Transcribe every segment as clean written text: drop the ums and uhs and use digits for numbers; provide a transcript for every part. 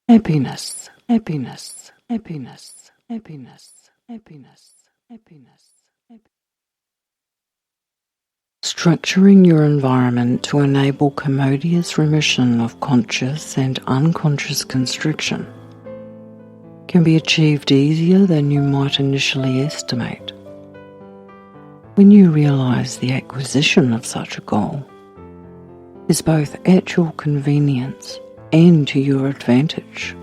happiness, happiness, happiness, happiness, happiness, happiness. Structuring your environment to enable commodious remission of conscious and unconscious constriction can be achieved easier than you might initially estimate. When you realize the acquisition of such a goal is both at your convenience and to your advantage.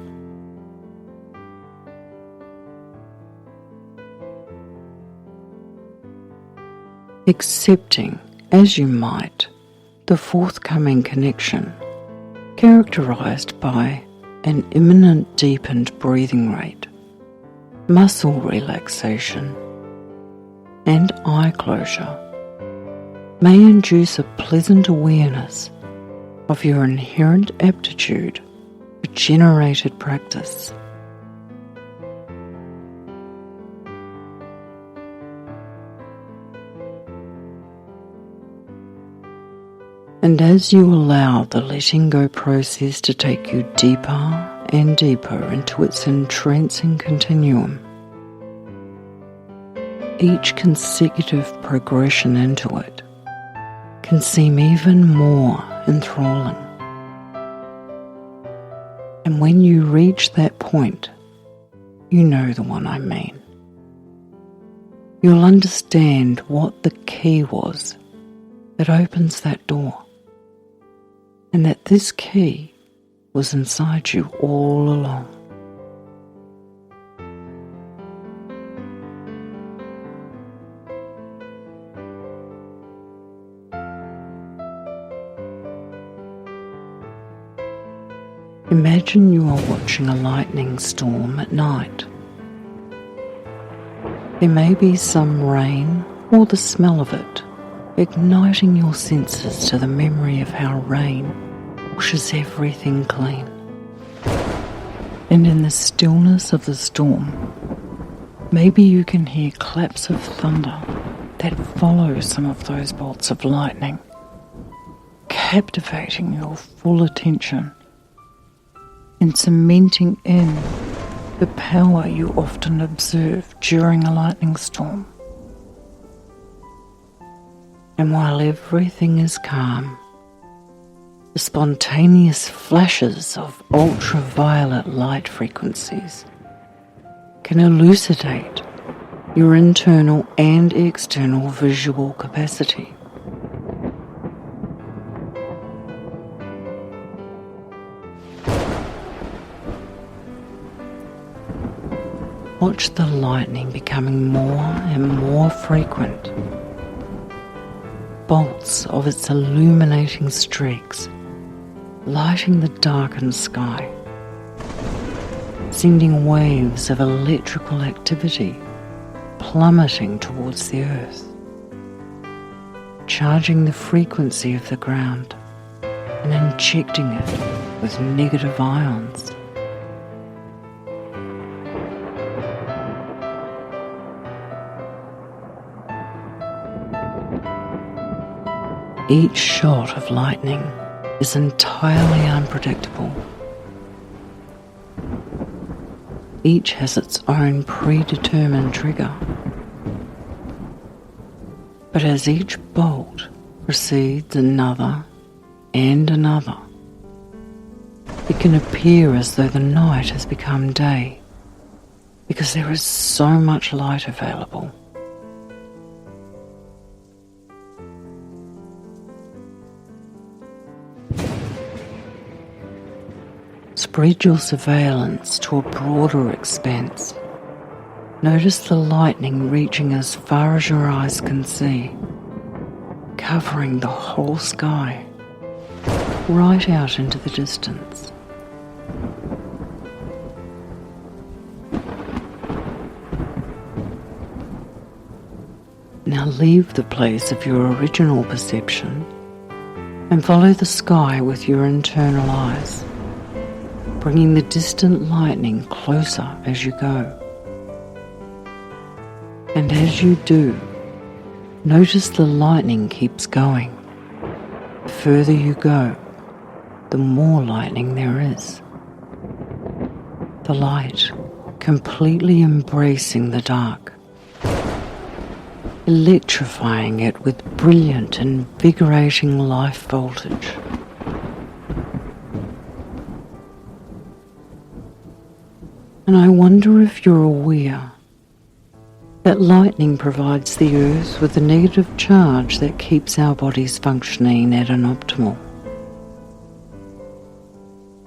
Accepting, as you might, the forthcoming connection, characterized by an imminent deepened breathing rate, muscle relaxation, and eye closure, may induce a pleasant awareness of your inherent aptitude for generated practice. And as you allow the letting go process to take you deeper and deeper into its entrancing continuum, each consecutive progression into it can seem even more enthralling. And when you reach that point, you know the one I mean. You'll understand what the key was that opens that door, and that this key was inside you all along. Imagine you are watching a lightning storm at night. There may be some rain or the smell of it, igniting your senses to the memory of how rain washes everything clean. And in the stillness of the storm, maybe you can hear claps of thunder that follow some of those bolts of lightning, captivating your full attention and cementing in the power you often observe during a lightning storm. And while everything is calm, the spontaneous flashes of ultraviolet light frequencies can elucidate your internal and external visual capacity. Watch the lightning becoming more and more frequent. Bolts of its illuminating streaks lighting the darkened sky, sending waves of electrical activity plummeting towards the earth, charging the frequency of the ground and injecting it with negative ions. Each shot of lightning is entirely unpredictable. Each has its own predetermined trigger. But as each bolt precedes another and another, it can appear as though the night has become day, because there is so much light available. Spread your surveillance to a broader expanse. Notice the lightning reaching as far as your eyes can see, covering the whole sky, right out into the distance. Now leave the place of your original perception and follow the sky with your internal eyes, bringing the distant lightning closer as you go. And as you do, notice the lightning keeps going. The further you go, the more lightning there is. the light completely embracing the dark, electrifying it with brilliant, invigorating life voltage. And I wonder if you're aware that lightning provides the Earth with a negative charge that keeps our bodies functioning at an optimal.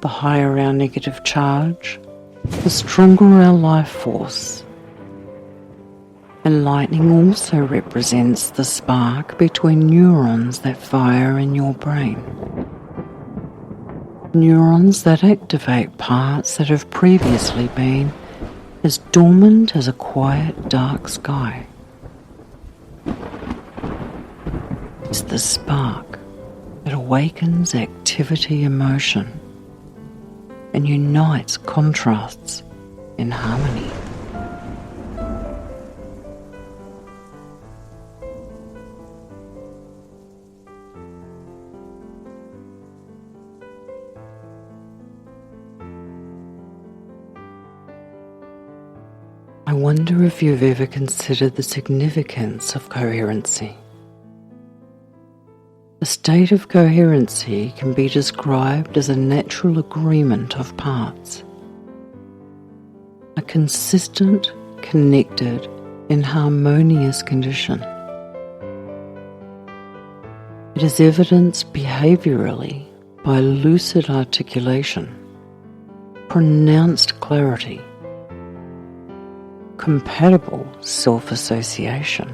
The higher our negative charge, the stronger our life force. And lightning also represents the spark between neurons that fire in your brain. Neurons that activate parts that have previously been as dormant as a quiet, dark sky. It's the spark that awakens activity emotion and unites contrasts in harmony. I wonder if you've ever considered the significance of coherency. A state of coherency can be described as a natural agreement of parts, a consistent, connected, and harmonious condition. It is evidenced behaviorally by lucid articulation, pronounced clarity, compatible self-association,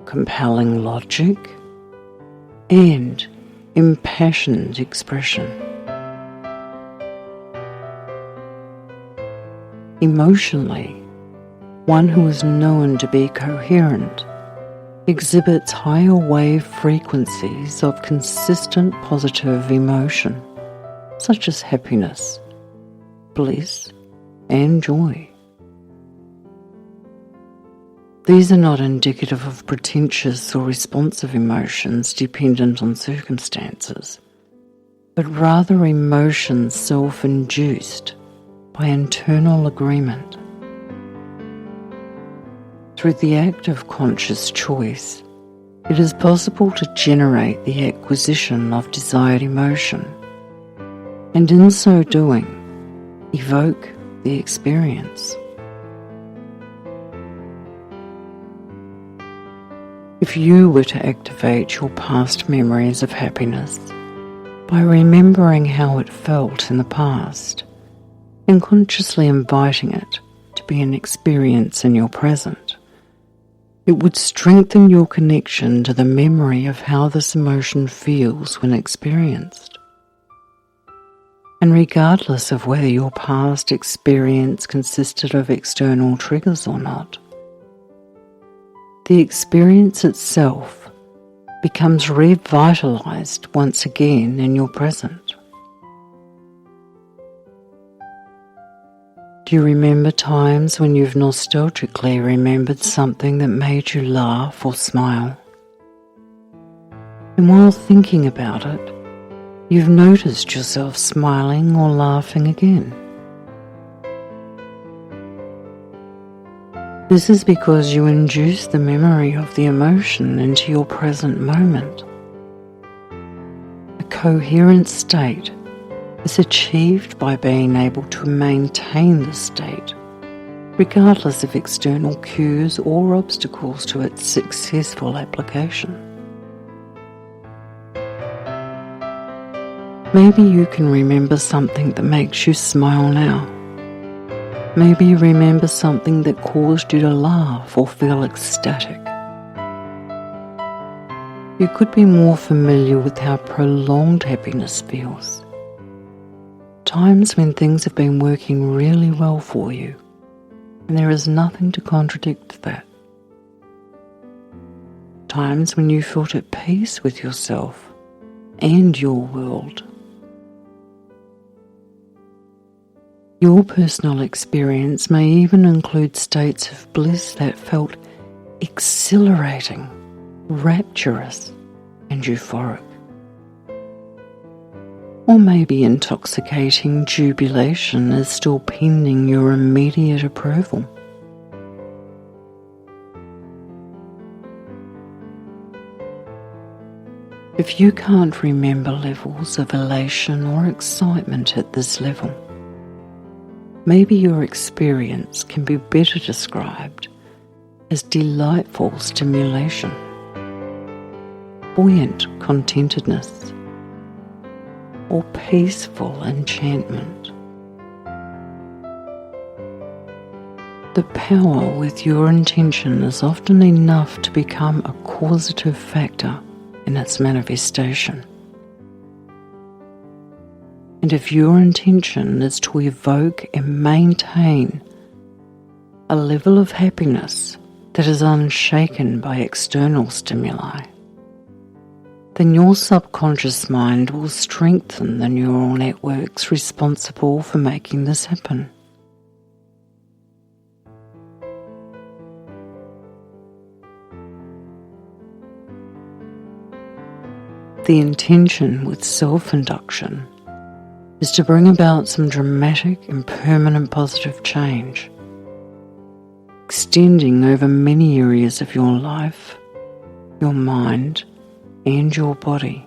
compelling logic, and impassioned expression. Emotionally, one who is known to be coherent exhibits higher wave frequencies of consistent positive emotion, such as happiness, bliss, and joy. These are not indicative of pretentious or responsive emotions dependent on circumstances, but rather emotions self-induced by internal agreement. Through the act of conscious choice, it is possible to generate the acquisition of desired emotion, and in so doing, evoke the experience. If you were to activate your past memories of happiness by remembering how it felt in the past and consciously inviting it to be an experience in your present, it would strengthen your connection to the memory of how this emotion feels when experienced. And regardless of whether your past experience consisted of external triggers or not, the experience itself becomes revitalized once again in your present. Do you remember times when you've nostalgically remembered something that made you laugh or smile? And while thinking about it, you've noticed yourself smiling or laughing again. This is because you induced the memory of the emotion into your present moment. A coherent state is achieved by being able to maintain the state, regardless of external cues or obstacles to its successful application. Maybe you can remember something that makes you smile now. Maybe you remember something that caused you to laugh or feel ecstatic. You could be more familiar with how prolonged happiness feels. Times when things have been working really well for you, and there is nothing to contradict that. Times when you felt at peace with yourself and your world. Your personal experience may even include states of bliss that felt exhilarating, rapturous, and euphoric. Or maybe intoxicating jubilation is still pending your immediate approval. If you can't remember levels of elation or excitement at this level, maybe your experience can be better described as delightful stimulation, buoyant contentedness, or peaceful enchantment. The power with your intention is often enough to become a causative factor in its manifestation. And if your intention is to evoke and maintain a level of happiness that is unshaken by external stimuli, then your subconscious mind will strengthen the neural networks responsible for making this happen. The intention with self-induction is to bring about some dramatic and permanent positive change, extending over many areas of your life, your mind, and your body.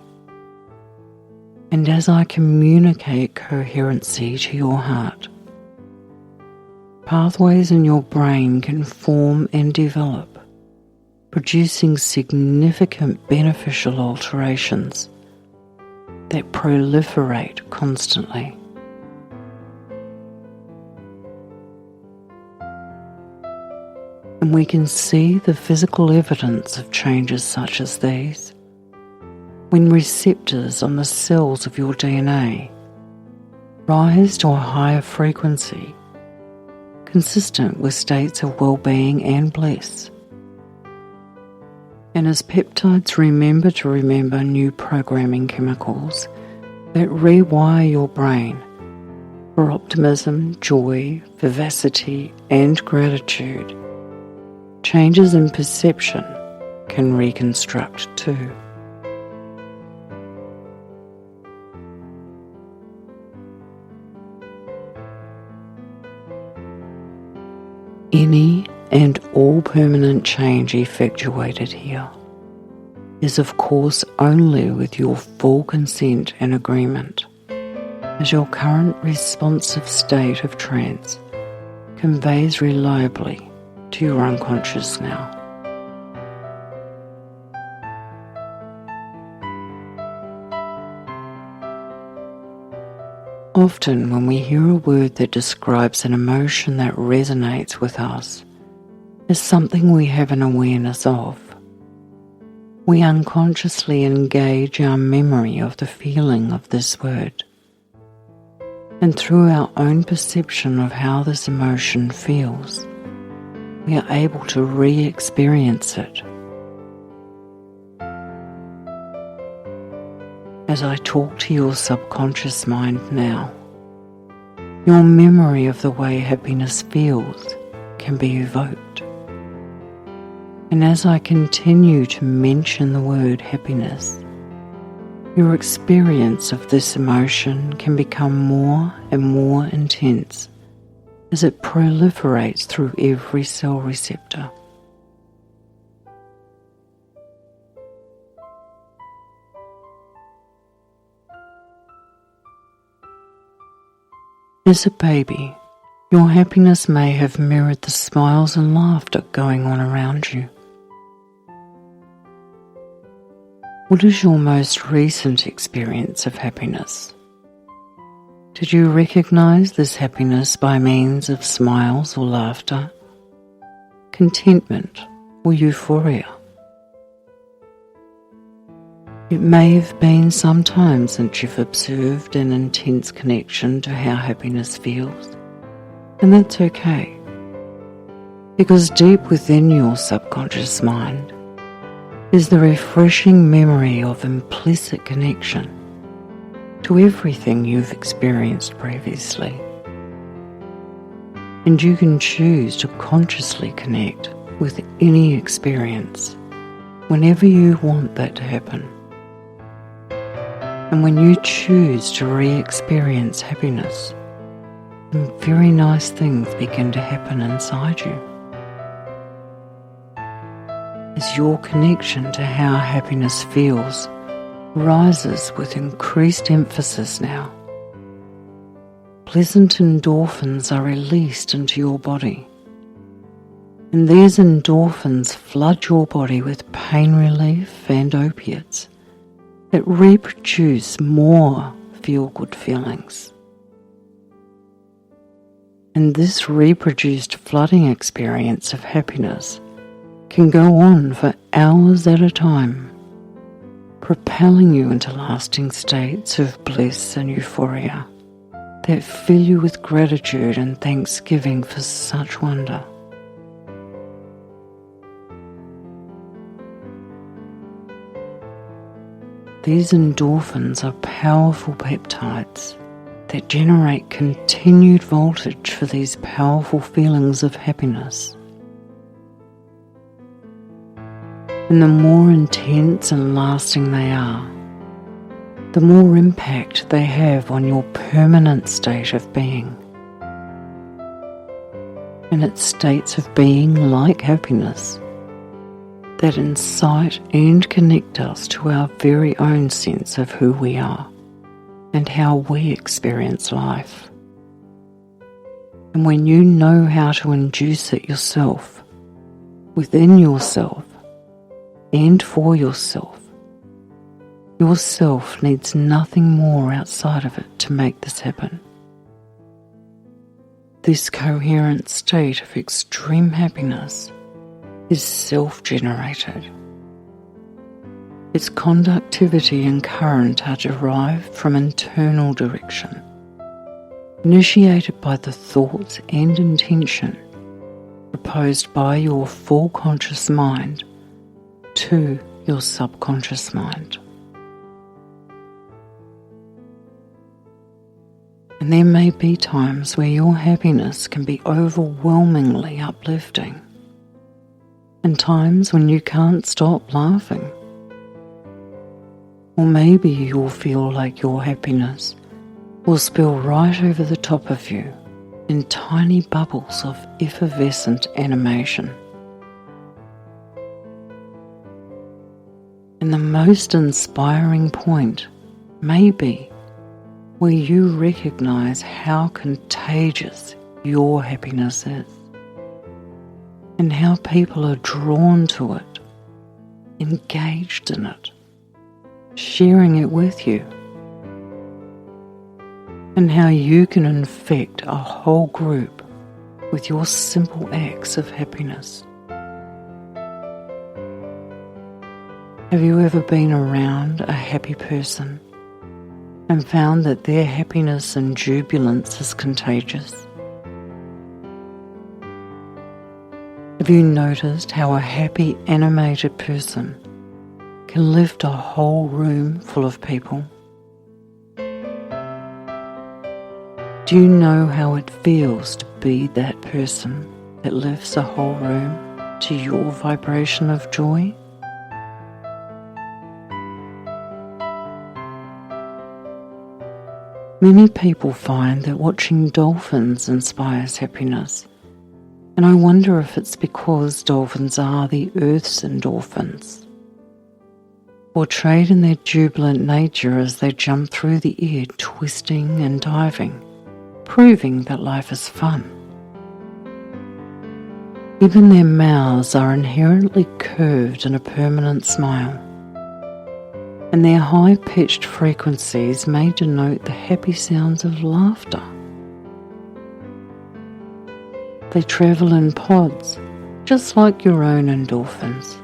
And as I communicate coherency to your heart, pathways in your brain can form and develop, producing significant beneficial alterations that proliferate constantly. And we can see the physical evidence of changes such as these when receptors on the cells of your DNA rise to a higher frequency, consistent with states of well-being and bliss. And as peptides remember to remember new programming chemicals that rewire your brain for optimism, joy, vivacity, and gratitude, changes in perception can reconstruct too. Any and all permanent change effectuated here is of course only with your full consent and agreement, as your current responsive state of trance conveys reliably to your unconscious now. Often when we hear a word that describes an emotion that resonates with us as something we have an awareness of, we unconsciously engage our memory of the feeling of this word. And through our own perception of how this emotion feels, we are able to re-experience it. As I talk to your subconscious mind now, your memory of the way happiness feels can be evoked. And as I continue to mention the word happiness, your experience of this emotion can become more and more intense as it proliferates through every cell receptor. As a baby, your happiness may have mirrored the smiles and laughter going on around you. What is your most recent experience of happiness? Did you recognize this happiness by means of smiles or laughter, contentment or euphoria? It may have been some time since you've observed an intense connection to how happiness feels, and that's okay, because deep within your subconscious mind is the refreshing memory of implicit connection to everything you've experienced previously. And you can choose to consciously connect with any experience whenever you want that to happen. And when you choose to re-experience happiness, some very nice things begin to happen inside you. As your connection to how happiness feels rises with increased emphasis now, pleasant endorphins are released into your body. And these endorphins flood your body with pain relief and opiates that reproduce more feel-good feelings. And this reproduced flooding experience of happiness can go on for hours at a time, propelling you into lasting states of bliss and euphoria that fill you with gratitude and thanksgiving for such wonder. These endorphins are powerful peptides that generate continued voltage for these powerful feelings of happiness. And the more intense and lasting they are, the more impact they have on your permanent state of being. And it's states of being like happiness that incite and connect us to our very own sense of who we are and how we experience life. And when you know how to induce it yourself, within yourself and for yourself needs nothing more outside of it to make this happen. This coherent state of extreme happiness is self-generated. Its conductivity and current are derived from internal direction, initiated by the thoughts and intention proposed by your full conscious mind to your subconscious mind. And there may be times where your happiness can be overwhelmingly uplifting, and times when you can't stop laughing. Or maybe you'll feel like your happiness will spill right over the top of you in tiny bubbles of effervescent animation. And the most inspiring point may be where you recognize how contagious your happiness is, and how people are drawn to it, engaged in it, sharing it with you, and how you can infect a whole group with your simple acts of happiness. Have you ever been around a happy person and found that their happiness and jubilance is contagious? Have you noticed how a happy, animated person can lift a whole room full of people? Do you know how it feels to be that person that lifts a whole room to your vibration of joy? Many people find that watching dolphins inspires happiness, and I wonder if it's because dolphins are the Earth's endorphins, portrayed in their jubilant nature as they jump through the air, twisting and diving, proving that life is fun. Even their mouths are inherently curved in a permanent smile, and their high-pitched frequencies may denote the happy sounds of laughter. They travel in pods, just like your own endorphins.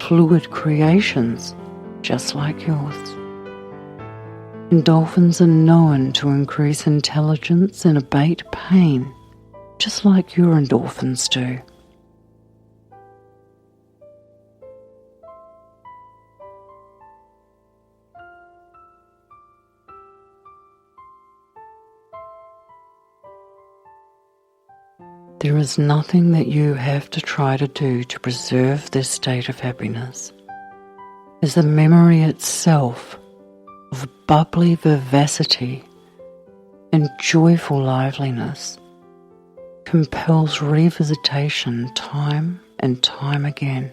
Fluid creations, just like yours. Endorphins are known to increase intelligence and abate pain, just like your endorphins do. There is nothing that you have to try to do to preserve this state of happiness, as the memory itself of bubbly vivacity and joyful liveliness compels revisitation time and time again,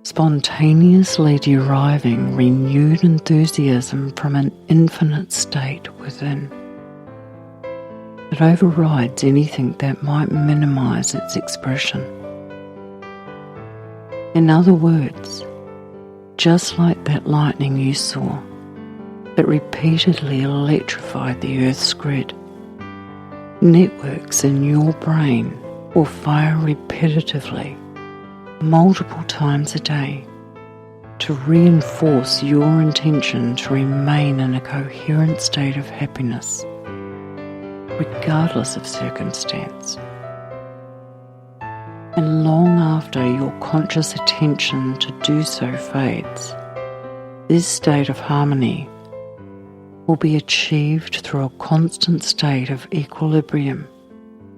spontaneously deriving renewed enthusiasm from an infinite state within that overrides anything that might minimize its expression. In other words, just like that lightning you saw that repeatedly electrified the Earth's grid, networks in your brain will fire repetitively, multiple times a day, to reinforce your intention to remain in a coherent state of happiness, regardless of circumstance. And long after your conscious attention to do so fades, this state of harmony will be achieved through a constant state of equilibrium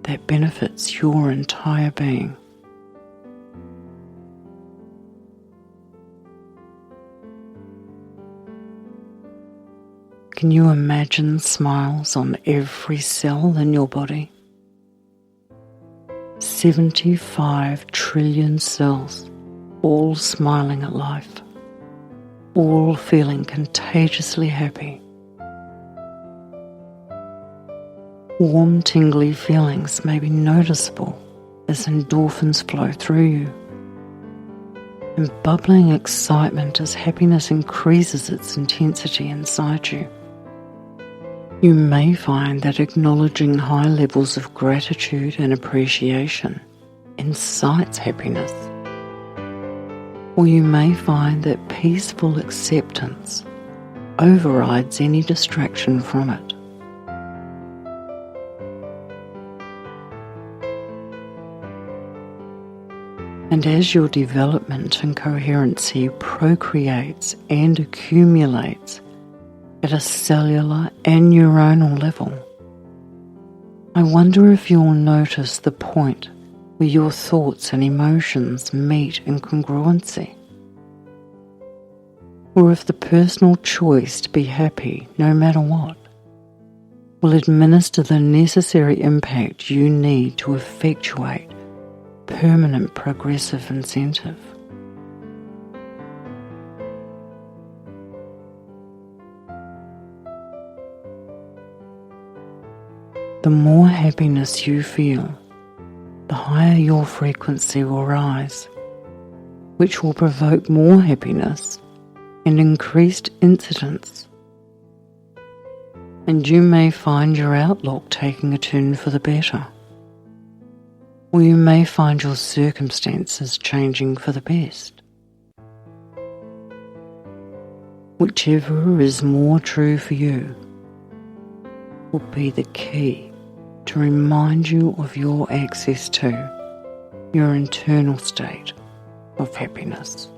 that benefits your entire being. Can you imagine smiles on every cell in your body? 75 trillion cells, all smiling at life, all feeling contagiously happy. Warm, tingly feelings may be noticeable as endorphins flow through you, and bubbling excitement as happiness increases its intensity inside you. You may find that acknowledging high levels of gratitude and appreciation incites happiness, or you may find that peaceful acceptance overrides any distraction from it. And as your development and coherency procreates and accumulates at a cellular and neuronal level, I wonder if you'll notice the point where your thoughts and emotions meet in congruency, or if the personal choice to be happy no matter what will administer the necessary impact you need to effectuate permanent progressive incentive. The more happiness you feel, the higher your frequency will rise, which will provoke more happiness and increased incidence. And you may find your outlook taking a turn for the better, or you may find your circumstances changing for the best. Whichever is more true for you will be the key to remind you of your access to your internal state of happiness.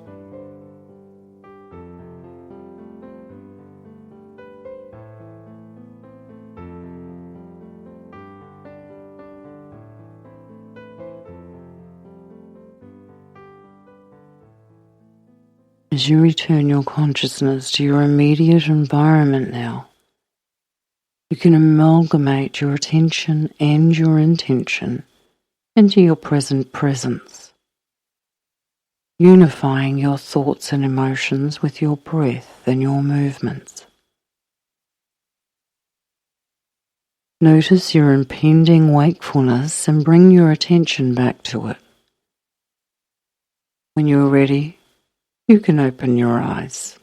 As you return your consciousness to your immediate environment now, you can amalgamate your attention and your intention into your present presence, unifying your thoughts and emotions with your breath and your movements. Notice your impending wakefulness and bring your attention back to it. When you're ready, you can open your eyes.